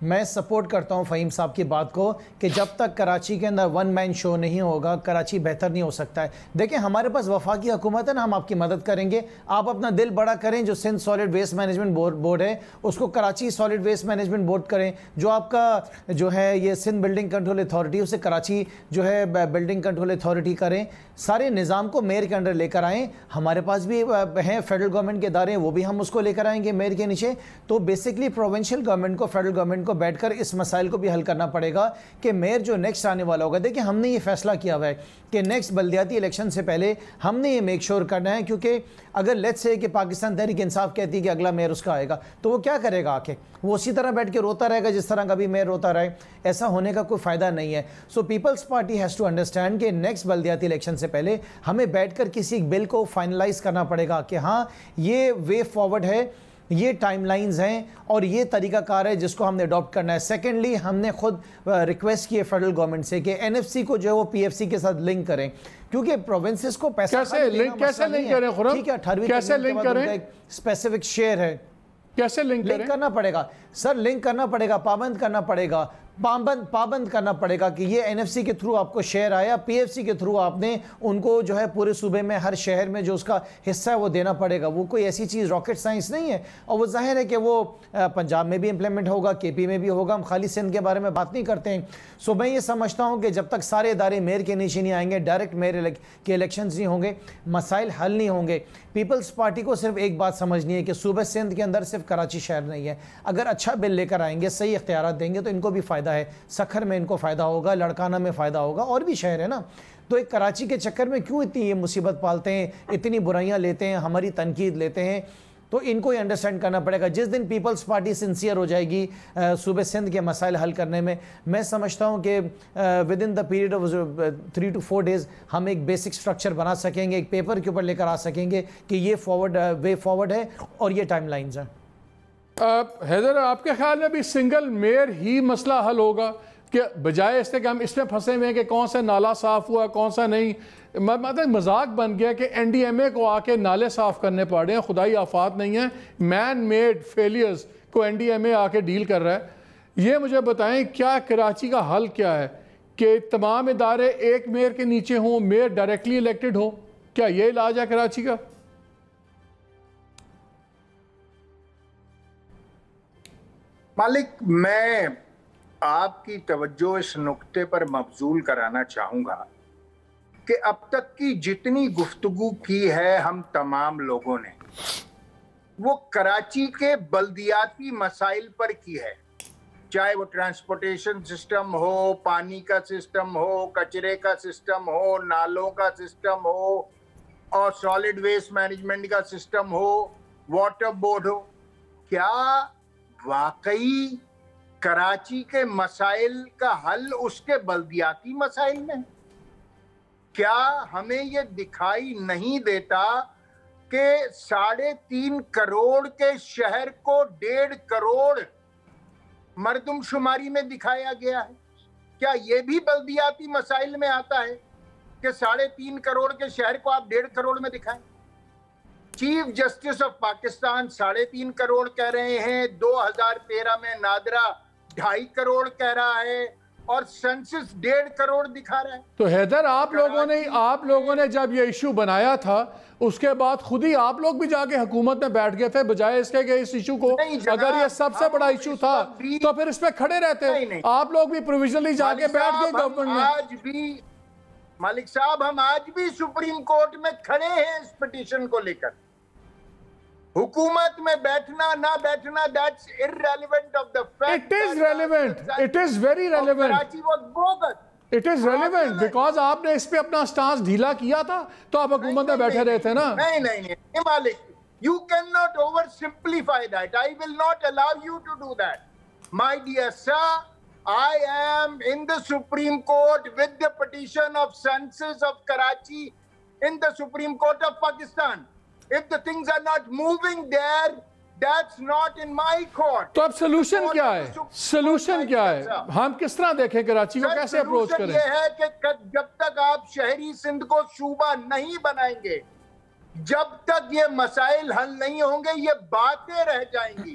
میں سپورٹ کرتا ہوں فہیم صاحب کی بات کو کہ جب تک کراچی کے اندر ون مین شو نہیں ہوگا کراچی بہتر نہیں ہو سکتا ہے. دیکھیں ہمارے پاس وفاقی حکومت ہے نا, ہم آپ کی مدد کریں گے. آپ اپنا دل بڑا کریں, جو Sindh solid waste management board ہے اس کو Karachi solid waste management board کریں. جو آپ کا جو ہے یہ سندھ بلڈنگ کنٹرول اتھارٹی, اسے کراچی جو ہے بلڈنگ کنٹرول اتھارٹی کریں. سارے نظام کو میئر کے انڈر لے کر آئیں. ہمارے پاس بھی ہیں فیڈرل گورنمنٹ کے ادارے, وہ بھی ہم اس کو لے کر آئیں گے میئر کے نیچے. تو بیسکلی پروونشل گورنمنٹ کو, فیڈرل گورنمنٹ کو بیٹھ کر اس مسائل کو بھی حل کرنا پڑے گا کہ میئر جو نیکسٹ آنے والا ہوگا. دیکھیں ہم نے یہ فیصلہ کیا ہوا ہے کہ نیکسٹ بلدیاتی الیکشن سے پہلے ہم نے یہ میک شور کرنا ہے, کیونکہ اگر لیٹس سے کہ پاکستان تحریک انصاف کہتی ہے کہ اگلا میئر اس کا آئے گا, تو وہ کیا کرے گا آ کے؟ وہ اسی طرح بیٹھ کے روتا رہے گا جس طرح کبھی میئر روتا رہے. ایسا ہونے کا کوئی فائدہ نہیں ہے. So Peoples Party has to understand کہ نیکسٹ بلدیاتی الیکشن سے پہلے ہمیں بیٹھ کر کسی بل کو فائنلائز کرنا پڑے گا کہ ہاں یہ وے فارورڈ ہے, یہ ٹائم لائنز ہیں اور یہ طریقہ کار ہے جس کو ہم نے اڈاپٹ کرنا ہے. سیکنڈلی ہم نے خود ریکویسٹ کی ہے فیڈرل گورنمنٹ سے کہ این ایف سی کو جو ہے وہ پی ایف سی کے ساتھ لنک کریں, کیونکہ پروونسز کو پیسہ کیسے لنک کریں خورم؟ ٹھیک ہے 18ویں کیسے لنک کریں؟ ایک اسپیسیفک شیئر ہے, کیسے لنک کرنا پڑے گا سر, لنک کرنا پڑے گا, پابند کرنا پڑے گا, پابند کرنا پڑے گا کہ یہ این ایف سی کے تھرو آپ کو شیئر آیا, پی ایف سی کے تھرو آپ نے ان کو جو ہے پورے صوبے میں ہر شہر میں جو اس کا حصہ ہے وہ دینا پڑے گا. وہ کوئی ایسی چیز راکٹ سائنس نہیں ہے, اور وہ ظاہر ہے کہ وہ پنجاب میں بھی امپلیمنٹ ہوگا, کے پی میں بھی ہوگا. ہم خالی سندھ کے بارے میں بات نہیں کرتے ہیں. سو میں یہ سمجھتا ہوں کہ جب تک سارے ادارے میئر کے نیچے نہیں آئیں گے, ڈائریکٹ میئر کے الیکشنز نہیں ہوں گے, مسائل حل نہیں ہوں گے. پیپلز پارٹی کو صرف ایک بات سمجھنی ہے کہ صوبہ سندھ کے اندر صرف کراچی شہر نہیں ہے. اگر اچھا بل لے کر آئیں گے, صحیح اختیارات دیں گے, تو ان کو بھی فائدہ ہے. سکھر میں ان کو فائدہ ہوگا, لڑکانہ میں فائدہ ہوگا, اور بھی شہر ہے نا. تو ایک کراچی کے چکر میں کیوں اتنی یہ مصیبت پالتے ہیں, اتنی برائیاں لیتے ہیں, ہماری تنقید لیتے ہیں؟ تو ان کو یہ انڈرسٹینڈ کرنا پڑے گا. جس دن پیپلز پارٹی سنسیئر ہو جائے گی صوبہ سندھ کے مسائل حل کرنے میں, میں سمجھتا ہوں کہ with in the period of 3 to 4 days ہم ایک بیسک سٹرکچر بنا سکیں گے, ایک پیپر کے اوپر لے کر آ سکیں گے کہ یہ وے فارورڈ ہے اور یہ ٹائم لائنز ہیں. حیدر, آپ کے خیال میں بھی سنگل میئر ہی مسئلہ حل ہوگا کہ بجائے اس سے کہ ہم اس میں پھنسے ہوئے ہیں کہ کون سا نالا صاف ہوا کون سا نہیں؟ مطلب مذاق بن گیا کہ این ڈی ایم اے کو آ کے نالے صاف کرنے پڑ رہے ہیں. خدائی آفات نہیں ہیں, مین میڈ فیلیئرز کو این ڈی ایم اے آ کے ڈیل کر رہا ہے. یہ مجھے بتائیں کیا کراچی کا حل کیا ہے کہ تمام ادارے ایک میئر کے نیچے ہوں, میئر ڈائریکٹلی الیکٹڈ ہو؟ کیا یہ علاج ہے کراچی کا؟ مالک, میں آپ کی توجہ اس نقطے پر مبذول کرانا چاہوں گا کہ اب تک کی جتنی گفتگو کی ہے ہم تمام لوگوں نے, وہ کراچی کے بلدیاتی مسائل پر کی ہے. چاہے وہ ٹرانسپورٹیشن سسٹم ہو, پانی کا سسٹم ہو, کچرے کا سسٹم ہو, نالوں کا سسٹم ہو, اور سالڈ ویسٹ مینجمنٹ کا سسٹم ہو, واٹر بورڈ ہو. کیا واقعی کراچی کے مسائل کا حل اس کے بلدیاتی مسائل میں؟ کیا ہمیں یہ دکھائی نہیں دیتا کہ 3.5 کروڑ کے شہر کو 1.5 کروڑ مردم شماری میں دکھایا گیا ہے؟ کیا یہ بھی بلدیاتی مسائل میں آتا ہے کہ 3.5 کروڑ کے شہر کو آپ 1.5 کروڑ میں دکھائیں؟ Chief justice of Pakistan 3.5 crore کہہ رہے ہیں, 2013 میں نادرا 2.5 کروڑ کہہ رہا ہے, اور سنسس 1.5 کروڑ دکھا رہا ہے. تو حیدر, آپ لوگوں نے جب یہ ایشو بنایا تھا اس کے بعد خود ہی آپ لوگ بھی جا کے حکومت میں بیٹھ گئے تھے, بجائے اس کے کہ اس ایشو کو, اگر یہ سب سے بڑا ایشو تھا تو پھر اس پہ کھڑے رہتے. آپ لوگ بھی پروویژنلی جا کے بیٹھ گئے گورنمنٹ میں. آج بھی مالک صاحب, ہم آج بھی سپریم کورٹ میں کھڑے ہیں اس پٹیشن کو لے کر. حکومت میں بیٹھنا نہ بیٹھنا, that's irrelevant of the fact. It is relevant. It is very relevant. Karachi was bogus. It is relevant because آپ نے اس پہ اپنا سٹانس ڈھیلا کیا تھا تو آپ حکومت میں بیٹھے رہے تھے نا. نہیں مالک, you cannot oversimplify that. I will not allow you to do that. My dear sir, I am in the Supreme Court with the petition of census of Karachi in the Supreme Court of Pakistan. If the things are not moving there, that's not in my court. تو اب solution کیا ہے؟ Solution کیا ہے؟ ہم کس طرح دیکھیں کراچی کو, کیسے اپروچ کریں؟ یہ ہے کہ جب تک آپ شہری سندھ کو صوبہ نہیں بنائیں گے, جب تک یہ مسائل حل نہیں ہوں گے, یہ باتیں رہ جائیں گی.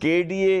KDA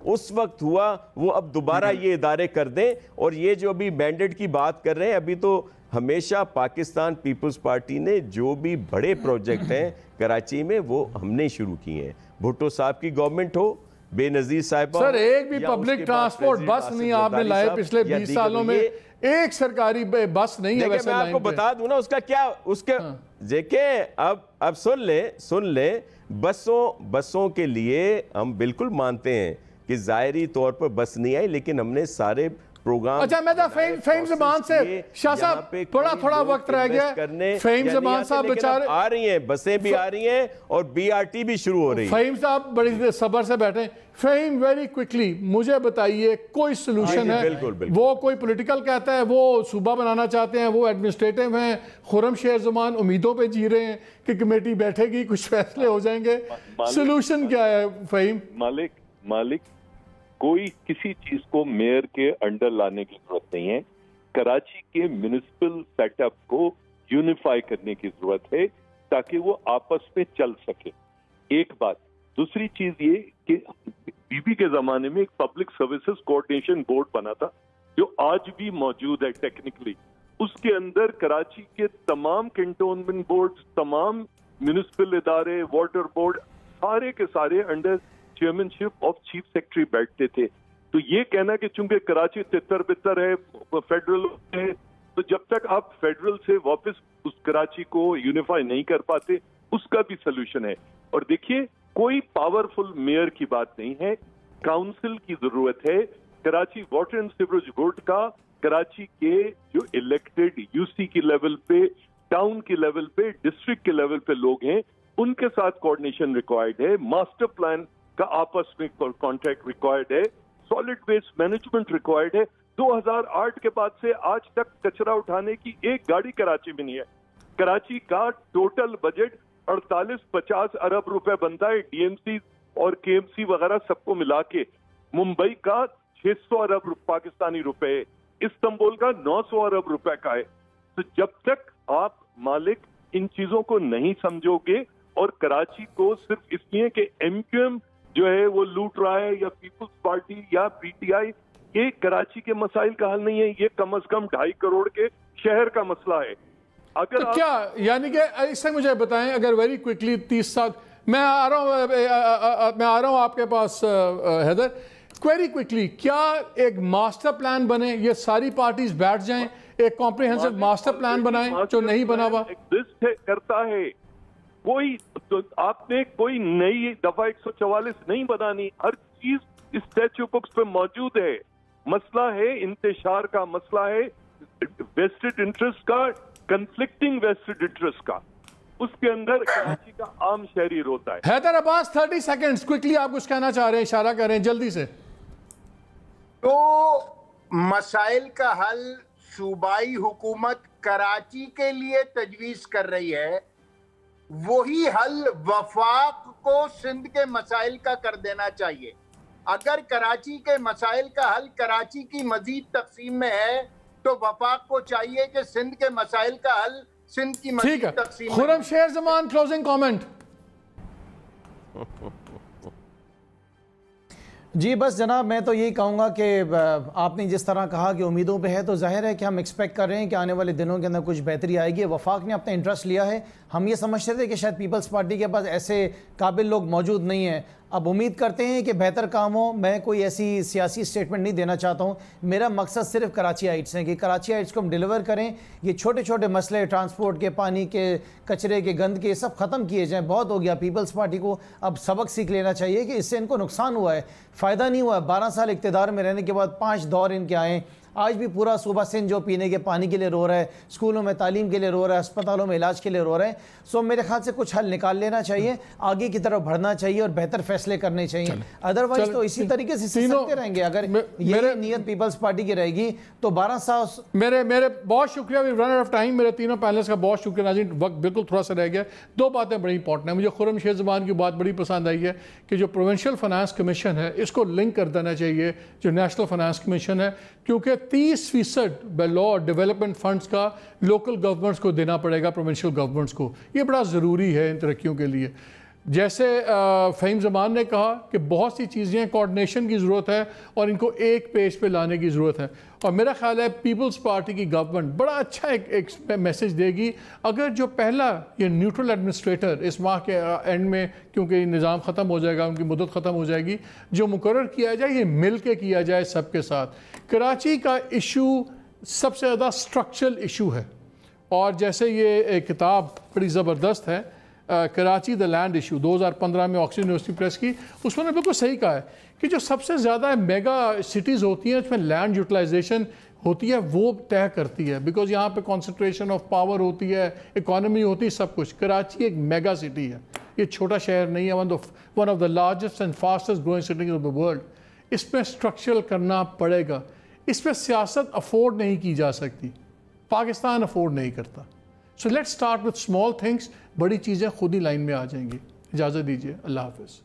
اس وقت ہوا وہ اب دوبارہ یہ ادارے کر دیں. اور یہ جو ابھی مینڈیٹ کی بات کر رہے ہیں, ابھی تو ہمیشہ پاکستان پیپلز پارٹی نے جو بھی بڑے پروجیکٹ ہیں کراچی میں وہ ہم نے شروع کیے ہیں. بھٹو صاحب کی گورنمنٹ ہو, بے نظیر صاحبہ, سر ایک بھی پبلک ٹرانسپورٹ بس نہیں آپ نے لائے پچھلے 20 سالوں میں, ایک سرکاری بس نہیں ہے ویسے. میں آپ کو بتا دوں نا اس کا کیا, اس کے دیکھیں اب سن لیں بسوں کے لیے ہم بالکل مانتے ہیں کہ ظاہری طور پر بس نہیں آئی, لیکن ہم نے سارے پروگرام. اچھا میں فہیم زمان سے شاہ صاحب تھوڑا وقت رہ گیا, فہیم زمان صاحب بیچارے آ رہی ہیں, بسیں بھی آ رہی ہیں اور بی آر ٹی بھی شروع ہو رہی ہے. فہیم صاحب بڑی صبر سے بیٹھے. فہیم ویری کوئکلی مجھے بتائیے کوئی سلوشن ہے؟ وہ کوئی پولیٹیکل کہتا ہے, وہ صوبہ بنانا چاہتے ہیں, وہ ایڈمنسٹریٹو ہیں. خرم شیر زمان امیدوں پہ جی رہے ہیں کہ کمیٹی بیٹھے گی, کچھ فیصلے ہو جائیں گے. سلوشن کیا ہے فہیم؟ مالک کوئی کسی چیز کو میئر کے انڈر لانے کی ضرورت نہیں ہے. کراچی کے میونسپل سیٹ اپ کو یونیفائی کرنے کی ضرورت ہے تاکہ وہ آپس میں چل سکے. ایک بات. دوسری چیز یہ کہ بی بی کے زمانے میں ایک پبلک سروسز کوآرڈینیشن بورڈ بنا تھا جو آج بھی موجود ہے ٹیکنیکلی. اس کے اندر کراچی کے تمام کنٹونمنٹ بورڈ, تمام میونسپل ادارے, واٹر بورڈ, سارے کے سارے under chairman ship of chief secretary بیٹھتے تھے. تو یہ کہنا کہ چونکہ کراچی تتر بتر ہے, فیڈرل ہے, تو جب تک آپ فیڈرل سے واپس اس کراچی کو یونیفائی نہیں کر پاتے, اس کا بھی سلوشن ہے. اور دیکھیے کوئی پاورفل میئر کی بات نہیں ہے, کاؤنسل کی ضرورت ہے. Karachi water and sewerage board کا کراچی کے جو الیکٹڈ یو سی کی لیول پہ, ٹاؤن کی لیول پہ, ڈسٹرکٹ کے لیول پہ لوگ ہیں, ان کے ساتھ کوآرڈینیشن ریکوائرڈ ہے. ماسٹر پلان کا آپس میں کانٹیکٹ ریکوائرڈ ہے. سالڈ ویسٹ مینجمنٹ ریکوائرڈ ہے. 2008 کے بعد سے آج تک کچرا اٹھانے کی ایک گاڑی کراچی میں نہیں ہے. کراچی کا ٹوٹل بجٹ 48-50 ارب روپے بنتا ہے, ڈی ایم سی اور کے ایم سی وغیرہ سب کو ملا کے. ممبئی کا 600 ارب پاکستانی روپے ہے, استنبول کا 900 ارب روپے کا ہے. تو جب تک آپ مالک ان چیزوں کو نہیں سمجھو گے اور کراچی کو صرف اس لیے کہ ایم کیو ایم جو ہے وہ لوٹ رہا ہے یا پیپلز پارٹی یا پی ٹی آئی, یہ کراچی کے مسائل کا حل نہیں ہے. یہ کم از کم 2.5 کروڑ کے شہر کا مسئلہ ہے. اگر کیا یعنی کہ اس سے مجھے بتائیں, اگر ویری کوئکلی 30 سال میں آ رہا ہوں آپ کے پاس حیدر, ویری کوئکلی کیا ایک ماسٹر پلان بنے, یہ ساری پارٹیز بیٹھ جائیں, ایک کمپریہنسو ماسٹر پلان بنائیں جو نہیں بنا ہوا ایگزسٹ کرتا ہے. کوئی آپ نے کوئی نئی دفعہ 144 نہیں بنانی, ہر چیز اسٹیچو بکس پہ موجود ہے. مسئلہ ہے انتشار کا, مسئلہ ہے ویسٹڈ انٹرسٹ کا, کنفلکٹنگ ویسٹڈ انٹرسٹ کا. اس کے اندر کراچی کا عام شہری روتا ہے. حیدر عباس 30 سیکنڈز کوئکلی آپ کچھ کہنا چاہ رہے ہیں, اشارہ کر رہے ہیں جلدی سے. تو مسائل کا حل صوبائی حکومت کراچی کے لیے تجویز کر رہی ہے, وہی حل وفاق کو سندھ کے مسائل کا کر دینا چاہیے. اگر کراچی کے مسائل کا حل کراچی کی مزید تقسیم میں ہے تو وفاق کو چاہیے کہ سندھ کے مسائل کا حل سندھ کی مزید تقسیم میں. خرم شیر زمان کلوزنگ کامنٹ. جی بس جناب میں تو یہی کہوں گا کہ آپ نے جس طرح کہا کہ امیدوں پہ ہے, تو ظاہر ہے کہ ہم ایکسپیکٹ کر رہے ہیں کہ آنے والے دنوں کے اندر کچھ بہتری آئے گی. وفاق نے اپنا انٹرسٹ لیا ہے, ہم یہ سمجھتے تھے کہ شاید پیپلز پارٹی کے پاس ایسے قابل لوگ موجود نہیں ہیں. اب امید کرتے ہیں کہ بہتر کام ہو. میں کوئی ایسی سیاسی سٹیٹمنٹ نہیں دینا چاہتا ہوں, میرا مقصد صرف کراچی آئٹس ہیں کہ کراچی آئٹس کو ہم ڈیلیور کریں. یہ چھوٹے چھوٹے مسئلے ٹرانسپورٹ کے, پانی کے, کچرے کے, گند کے, سب ختم کیے جائیں. بہت ہو گیا. پیپلز پارٹی کو اب سبق سیکھ لینا چاہیے کہ اس سے ان کو نقصان ہوا ہے, فائدہ نہیں ہوا ہے. 12 سال اقتدار میں رہنے کے بعد 5 دور ان کے آئے. آج بھی پورا صوبہ سندھ جو پینے کے پانی کے لیے رو رہا ہے, اسکولوں میں تعلیم کے لیے رو رہا ہے, اسپتالوں میں علاج کے لیے رو رہا ہے. سو میرے خیال سے کچھ حل نکال لینا چاہیے, آگے کی طرف بڑھنا چاہیے اور بہتر فیصلے کرنے چاہیے. ادروائز تو اسی طریقے سے سکتے رہیں گے. اگر یہ نیت پیپلز پارٹی کی رہے گی تو 12 سال. میرے بہت شکریہ. Run out of time. میرے تینوں پینلس کا بہت شکریہ. ناظرین وقت بالکل تھوڑا سا رہ گیا. 2 باتیں بڑی امپورٹنٹ ہیں. مجھے خرم شیر زمان کی بات بڑی پسند آئی ہے کہ جو پروونشل فائنانس کمیشن ہے اس کو لنک کر دینا چاہیے جو نیشنل فائنانس کمیشن ہے, کیونکہ 30% بائی لا ڈیولپمنٹ فنڈز کا لوکل گورنمنٹس کو دینا پڑے گا, پروونشل گورنمنٹس کو. یہ بڑا ضروری ہے ان ترقیوں کے لیے. جیسے فہیم زمان نے کہا کہ بہت سی چیزیں کوارڈینیشن کی ضرورت ہے اور ان کو ایک پیج پہ لانے کی ضرورت ہے، اور میرا خیال ہے پیپلز پارٹی کی گورنمنٹ بڑا اچھا ایک میسج دے گی اگر جو پہلا یہ نیوٹرل ایڈمنسٹریٹر اس ماہ کے اینڈ میں، کیونکہ نظام ختم ہو جائے گا، ان کی مدت ختم ہو جائے گی، جو مقرر کیا جائے یہ مل کے کیا جائے سب کے ساتھ۔ کراچی کا ایشو سب سے زیادہ سٹرکچرل ایشو ہے، اور جیسے یہ کتاب بڑی زبردست ہے کراچی دا لینڈ ایشو 2015 میں آکسفورڈ یونیورسٹی پریس کی، اس میں نے بالکل صحیح کہا ہے کہ جو سب سے زیادہ میگا سٹیز ہوتی ہیں اس میں لینڈ یوٹیلائزیشن ہوتی ہے وہ طے کرتی ہے، بیکاز یہاں پہ کنسنٹریشن آف پاور ہوتی ہے، اکانومی ہوتی ہے، سب کچھ۔ کراچی ایک میگا سٹی ہے، یہ چھوٹا شہر نہیں ہے، one of the largest and fastest growing cities of the world. اس میں اسٹرکچرل کرنا پڑے گا، اس پہ سیاست افورڈ نہیں کی جا سکتی، پاکستان افورڈ نہیں کرتا۔ So let's start with small things, بڑی چیزیں خود ہی لائن میں آ جائیں گی۔ اجازت دیجیے، اللہ حافظ۔